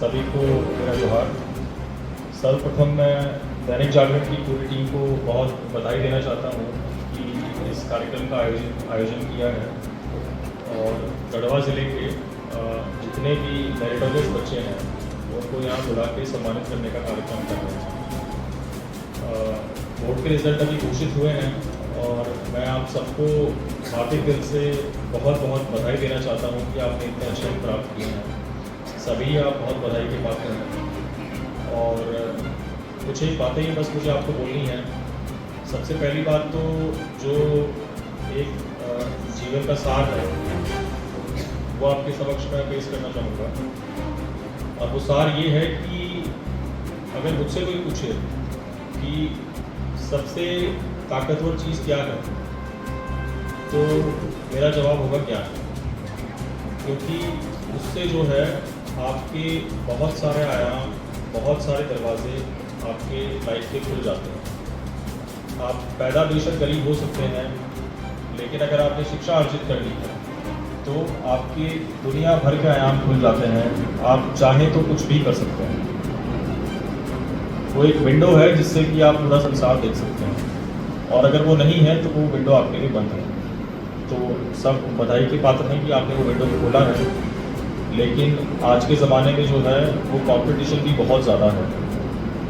सभी को मेरा जोहार। सर्वप्रथम मैं दैनिक जागरण की पूरी टीम को बहुत बधाई देना चाहता हूँ कि इस कार्यक्रम का आयोजन किया है और गढ़वा ज़िले के जितने भी मेरिटोरियस बच्चे हैं उनको यहाँ बुला के सम्मानित करने का कार्यक्रम कर रहे हैं। बोर्ड के रिज़ल्ट अभी घोषित हुए हैं और मैं आप सबको हार्दिक दिल से बहुत बहुत बधाई देना चाहता हूँ कि आपने इतने अच्छे अंक प्राप्त किए हैं। सभी आप बहुत बधाई के पात्र हैं और कुछ एक बातें ही बस मुझे आपको बोलनी है। सबसे पहली बात तो जो एक जीवन का सार है वो आपके समक्ष मैं पेश करना चाहूँगा और वो सार ये है कि अगर मुझसे कोई पूछे कि सबसे ताकतवर चीज़ क्या है तो मेरा जवाब होगा ज्ञान, क्योंकि उससे जो है आपके बहुत सारे आयाम, बहुत सारे दरवाजे आपके लाइफ के खुल जाते हैं। आप पैदा बेशक गरीब हो सकते हैं, लेकिन अगर आपने शिक्षा अर्जित कर ली है तो आपके दुनिया भर के आयाम खुल जाते हैं। आप चाहें तो कुछ भी कर सकते हैं। वो एक विंडो है जिससे कि आप पूरा संसार देख सकते हैं और अगर वो नहीं है तो वो विंडो आपके लिए बंद है। तो सब बधाई के पात्र हैं कि आपने वो विंडो खोला है, लेकिन आज के ज़माने में जो है वो कंपटीशन भी बहुत ज़्यादा है,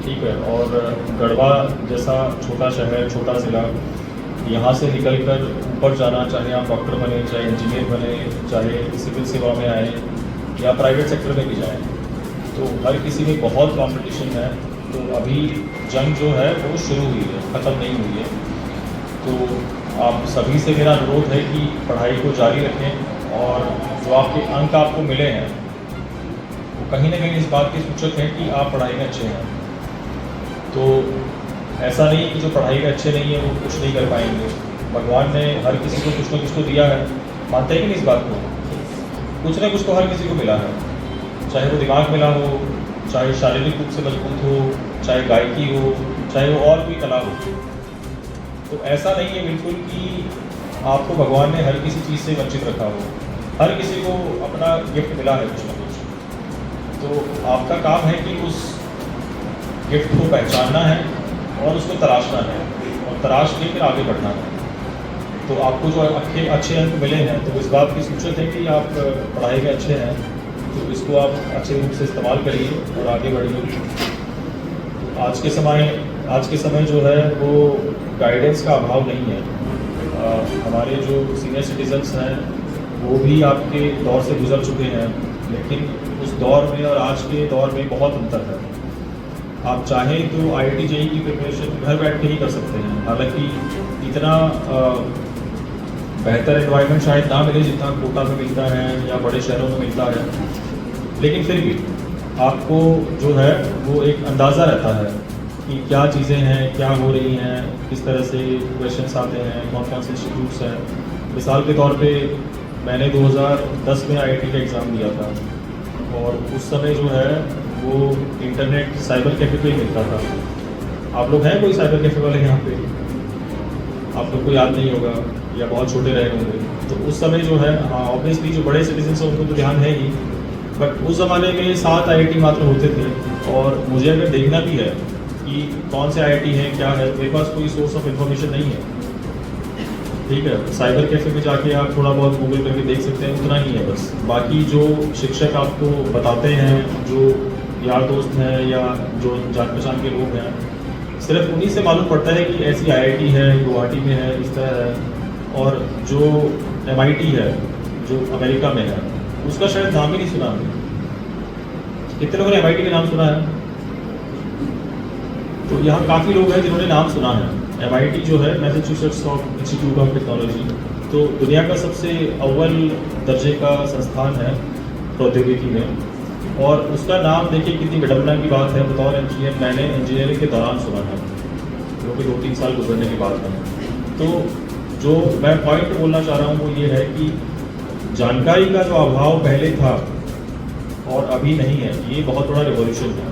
ठीक है। और गढ़वा जैसा छोटा शहर, छोटा ज़िला, यहाँ से निकलकर ऊपर जाना, चाहे आप डॉक्टर बने, चाहे इंजीनियर बने, चाहे सिविल सेवा में आए या प्राइवेट सेक्टर में भी जाएँ, तो हर किसी में बहुत कंपटीशन है। तो अभी जंग जो है वो शुरू हुई है, ख़त्म नहीं हुई है। तो आप सभी से मेरा अनुरोध है कि पढ़ाई को जारी रखें और जो आपके अंक आपको मिले हैं वो कहीं ना कहीं इस बात के सूचक हैं कि आप पढ़ाई में अच्छे हैं। तो ऐसा नहीं कि जो पढ़ाई में अच्छे नहीं है वो कुछ नहीं कर पाएंगे। भगवान ने हर किसी को कुछ ना कुछ तो दिया है, मानते हैं कि नहीं इस बात को? कुछ ना कुछ तो हर किसी को मिला है, चाहे वो दिमाग मिला हो, चाहे शारीरिक रूप से मजबूत हो, चाहे गायकी हो, चाहे वो और कोई कला हो। तो ऐसा नहीं है बिल्कुल कि आपको भगवान ने हर किसी चीज़ से वंचित रखा हो। हर किसी को अपना गिफ्ट मिला है कुछ ना कुछ। तो आपका काम है कि उस गिफ्ट को पहचानना है और उसको तराशना है और तराश के फिर आगे बढ़ना है। तो आपको जो अच्छे अंक मिले हैं तो इस बात की सूचक है कि आप पढ़ाई में अच्छे हैं। तो इसको आप अच्छे रूप से इस्तेमाल करिए और आगे बढ़िए। आज के समय जो है वो गाइडेंस का अभाव नहीं है। हमारे जो सीनियर सिटीजन्स हैं वो भी आपके दौर से गुजर चुके हैं, लेकिन उस दौर में और आज के दौर में बहुत अंतर है। आप चाहें तो IIT JEE की प्रिपरेशन घर बैठ के ही कर सकते हैं। हालांकि इतना बेहतर एनवायरनमेंट शायद ना मिले जितना कोटा में मिलता है या बड़े शहरों में मिलता है, लेकिन फिर भी आपको जो है वो एक अंदाज़ा रहता है कि क्या चीज़ें हैं, क्या हो रही हैं, किस तरह से क्वेश्चंस आते हैं, कौन कौन से इंस्टीट्यूट्स हैं। मिसाल के तौर पे मैंने 2010 में IIT का एग्ज़ाम दिया था और उस समय जो है वो इंटरनेट साइबर कैफे पे ही मिलता था। आप लोग हैं कोई साइबर कैफे वाले यहाँ पे? आप लोग को याद नहीं होगा या बहुत छोटे रहे होंगे। तो उस समय जो है, हाँ ऑब्वियसली जो बड़े सिटीजन्स हैं उनको तो ध्यान है ही, बट उस ज़माने में 7 IIT मात्र होते थे। और मुझे अगर देखना भी है कि कौन से IIT हैं, क्या है, मेरे पास कोई सोर्स ऑफ इन्फॉर्मेशन नहीं है, ठीक है। साइबर कैफे में जाके आप थोड़ा बहुत गूगल करके देख सकते हैं, उतना ही है बस। बाकी जो शिक्षक आपको बताते हैं, जो यार दोस्त हैं या जो जान पहचान के लोग हैं, सिर्फ उन्हीं से मालूम पड़ता है कि ऐसी IIT है, गुवाहाटी में है, इस तरह है। और जो MIT है जो अमेरिका में है, उसका शायद नाम ही नहीं सुना हमने। कितने लोगों ने MIT का नाम सुना है? तो यहाँ काफ़ी लोग हैं जिन्होंने नाम सुना है। MIT जो है मैसेच्यूसेट्स इंस्टीट्यूट ऑफ टेक्नोलॉजी, तो दुनिया का सबसे अव्वल दर्जे का संस्थान है प्रौद्योगिकी में। और उसका नाम देखिए कितनी विडम्बना की बात है। बतौर इंजीनियर मैंने इंजीनियरिंग के दौरान सुना है, जो कि 2-3 साल गुजरने के बाद है। तो जो मैं पॉइंट बोलना चाह रहा हूँ वो ये है कि जानकारी का जो अभाव पहले था और अभी नहीं है, ये बहुत बड़ा रिवॉल्यूशन है।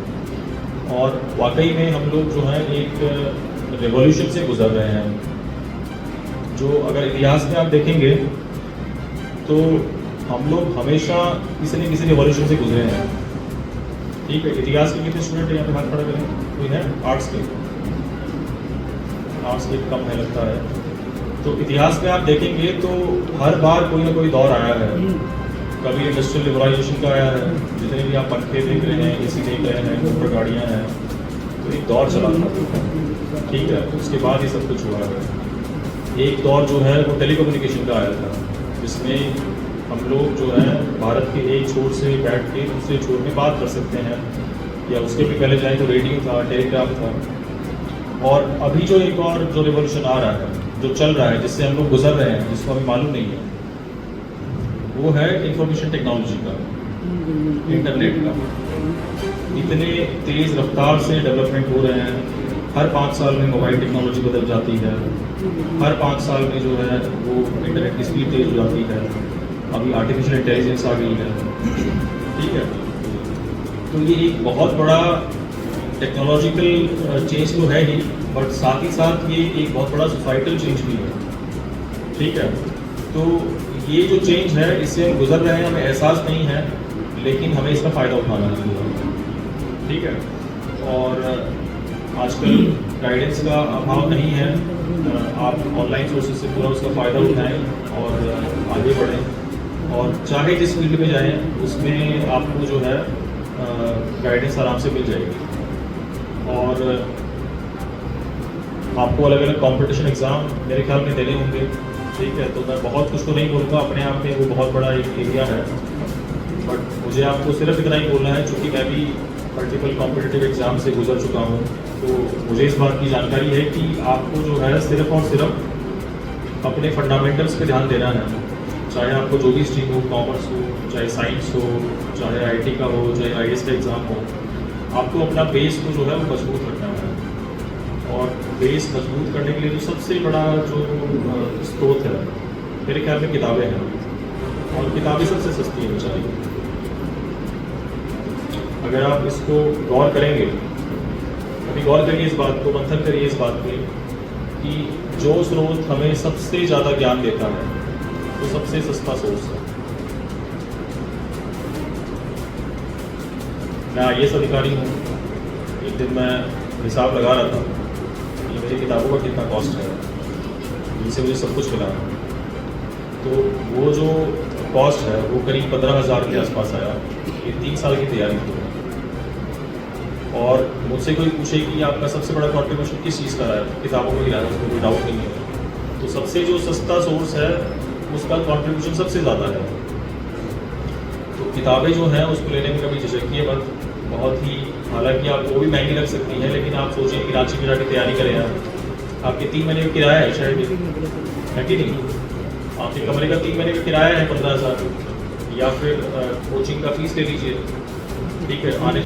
और वाकई में हम लोग जो है एक रिवॉल्यूशन से गुजर रहे हैं। जो अगर इतिहास में आप देखेंगे तो हम लोग हमेशा किसी न किसी रिवॉल्यूशन से गुजरे हैं। ठीक है, इतिहास के कितने स्टूडेंट यहाँ पे हाथ खड़ा करें? कोई है? आर्ट्स के कम है लगता है। तो इतिहास में आप देखेंगे तो हर बार कोई ना कोई दौर आया है। कभी इंडस्ट्रियल लिबरलाइजेशन का आया है, जितने भी आप पंखे देख रहे हैं, एसी देख रहे हैं, मोटर गाड़ियाँ हैं, तो एक दौर चला था, ठीक है। उसके बाद ये सब कुछ हुआ है। एक दौर जो है वो टेलीकम्युनिकेशन का आया था, जिसमें हम लोग जो है भारत के एक छोर से बैठ के दूसरे छोर में बात कर सकते हैं, या उसके भी पहले जाए तो रेडियो था, टेलीग्राफ था। और अभी जो एक और जो रिवॉल्यूशन आ रहा है, जो चल रहा है, जिससे हम लोग गुजर रहे हैं, जिसको हमें मालूम नहीं है, वो है इंफॉर्मेशन टेक्नोलॉजी का, इंटरनेट का। इतने तेज़ रफ्तार से डेवलपमेंट हो रहे हैं। हर 5 साल में मोबाइल टेक्नोलॉजी बदल जाती है, हर 5 साल में जो है वो इंटरनेट की स्पीड तेज़ हो जाती है। अभी आर्टिफिशियल इंटेलिजेंस आ गई है, ठीक है। तो ये एक बहुत बड़ा टेक्नोलॉजिकल चेंज तो है ही, बट साथ ही साथ ये एक बहुत बड़ा सोसाइटल चेंज भी है, ठीक है। तो ये जो चेंज है, इससे हम गुजर रहे हैं, हमें एहसास नहीं है, लेकिन हमें इसका फ़ायदा उठाना चाहिए, ठीक है। और आजकल गाइडेंस का अभाव नहीं है, आप ऑनलाइन सोर्सेज से पूरा उसका फ़ायदा उठाएं और आगे बढ़ें, और चाहे जिस फील्ड में जाएं उसमें आपको जो है गाइडेंस आराम से मिल जाएगी। और आपको अलग अलग कंपटीशन एग्ज़ाम मेरे ख्याल में देने होंगे, ठीक है। तो मैं बहुत कुछ तो नहीं बोलूँगा, अपने आप में वो बहुत बड़ा एक एरिया है, बट मुझे आपको सिर्फ इतना ही बोलना है, चूँकि मैं भी मल्टीपल कॉम्पिटिटिव एग्ज़ाम से गुजर चुका हूँ, तो मुझे इस बात की जानकारी है कि आपको जो है सिर्फ और सिर्फ अपने फंडामेंटल्स पे ध्यान देना है। चाहे आपको जो भी स्ट्रीम हो, कॉमर्स हो, चाहे साइंस हो, चाहे आईटी का हो, चाहे आईएएस का एग्ज़ाम हो, आपको अपना बेस को जो है वो मजबूत रखना है। और बेस मजबूत करने के लिए जो सबसे बड़ा जो स्रोत है, मेरे ख्याल में किताबें हैं, और किताबें सबसे सस्ती होनी चाहिए। अगर आप इसको गौर करेंगे, अभी गौर करिए इस बात को, मंथन करिए इस बात पे कि जो स्रोत हमें सबसे ज़्यादा ज्ञान देता है वो सबसे सस्ता सोर्स है। मैं आईएएस अधिकारी हूँ। एक दिन मैं हिसाब लगा रहा था कि मेरी किताबों का कितना कॉस्ट है, जिससे मुझे सब कुछ मिला। तो वो जो कॉस्ट है वो करीब 15,000 के आसपास आया। ये 3 साल की तैयारी थी। और मुझसे कोई पूछे कि आपका सबसे बड़ा कॉन्ट्रीब्यूशन किस चीज़ का रहा है, किताबों में ही रहा है, उसमें कोई डाउट नहीं है। तो सबसे जो सस्ता सोर्स है उसका कॉन्ट्रीब्यूशन सबसे ज़्यादा है। तो किताबें जो हैं उसको लेने में कभी झिझकिए मत। बहुत ही, हालांकि आप वो भी महंगी लग सकती हैं, लेकिन आप सोचिए कि रांची में जाकर तैयारी करें आप, आपके 3 महीने का किराया है शायद, है कि नहीं? आपके कमरे का 3 महीने का किराया है 15,000, या फिर कोचिंग का फीस ले लीजिए, ठीक है। आने